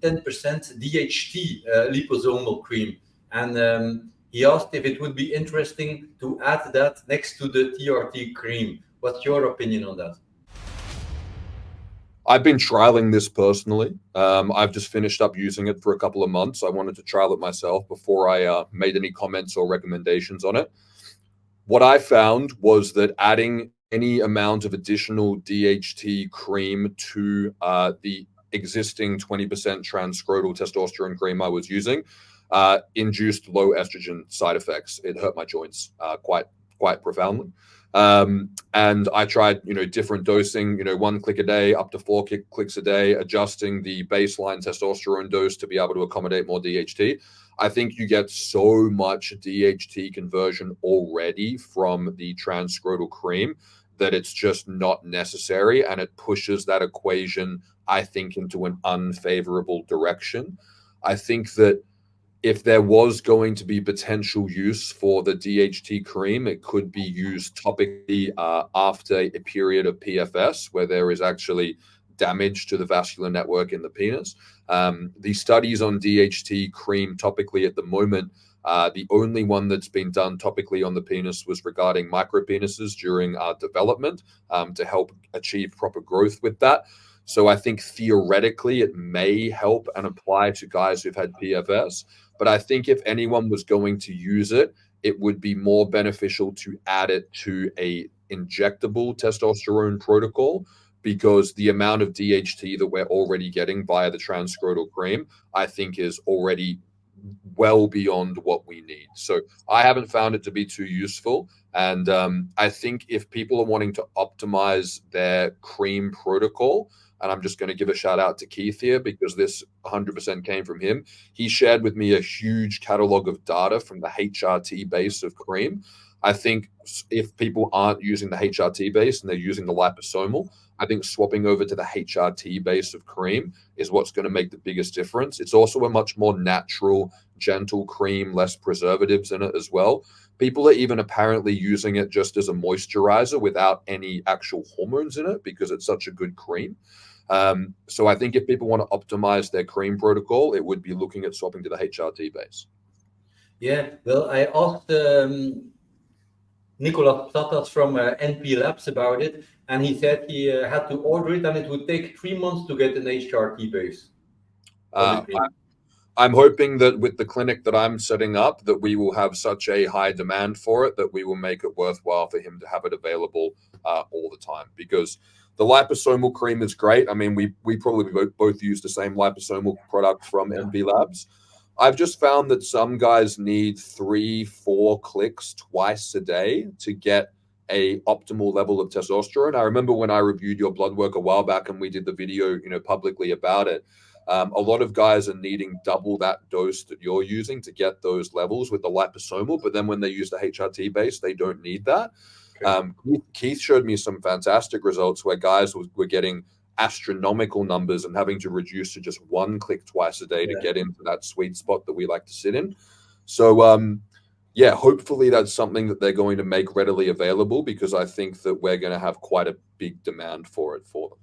10% DHT liposomal cream. And he asked if it would be interesting to add that next to the TRT cream. What's your opinion on that? I've been trialing this personally. I've just finished up using it for a couple of months. I wanted to trial it myself before I made any comments or recommendations on it. What I found was that adding any amount of additional DHT cream to the existing 20% transscrotal testosterone cream I was using induced low estrogen side effects. It hurt my joints quite profoundly. And I tried, different dosing, 1 click a day, up to 4 clicks a day, adjusting the baseline testosterone dose to be able to accommodate more DHT. I think you get so much DHT conversion already from the transscrotal cream that it's just not necessary. And it pushes that equation, I think, into an unfavorable direction. I think that if there was going to be potential use for the DHT cream, it could be used topically after a period of PFS where there is actually damage to the vascular network in the penis. The studies on DHT cream topically at the moment, the only one that's been done topically on the penis was regarding micropenises during development to help achieve proper growth with that. So I think theoretically it may help and apply to guys who've had PFS. But I think if anyone was going to use it, it would be more beneficial to add it to a injectable testosterone protocol, because the amount of DHT that we're already getting via the transscrotal cream, I think is already well beyond what we need. So I haven't found it to be too useful. And I think if people are wanting to optimize their cream protocol, and I'm just going to give a shout out to Keith here because this 100% came from him. He shared with me a huge catalog of data from the HRT base of cream. I think if people aren't using the HRT base and they're using the liposomal, I think swapping over to the HRT base of cream is what's going to make the biggest difference. It's also a much more natural, gentle cream, less preservatives in it as well. People are even apparently using it just as a moisturizer without any actual hormones in it because it's such a good cream. So I think if people want to optimize their cream protocol, it would be looking at swapping to the HRT base. Yeah, well, I asked Nicolas Platas from NP Labs about it, and he said he had to order it and it would take 3 months to get an HRT base. I'm hoping that with the clinic that I'm setting up, that we will have such a high demand for it that we will make it worthwhile for him to have it available all the time. Because the liposomal cream is great. I mean, we probably both use the same liposomal product from NP Labs. I've just found that some guys need 3-4 clicks twice a day to get a optimal level of testosterone. I remember when I reviewed your blood work a while back and we did the video, publicly about it. A lot of guys are needing double that dose that you're using to get those levels with the liposomal, but then when they use the HRT base, they don't need that. Okay. Keith showed me some fantastic results where guys were getting astronomical numbers and having to reduce to just 1 click twice a day to get into that sweet spot that we like to sit in. So, hopefully that's something that they're going to make readily available, because I think that we're going to have quite a big demand for it for them.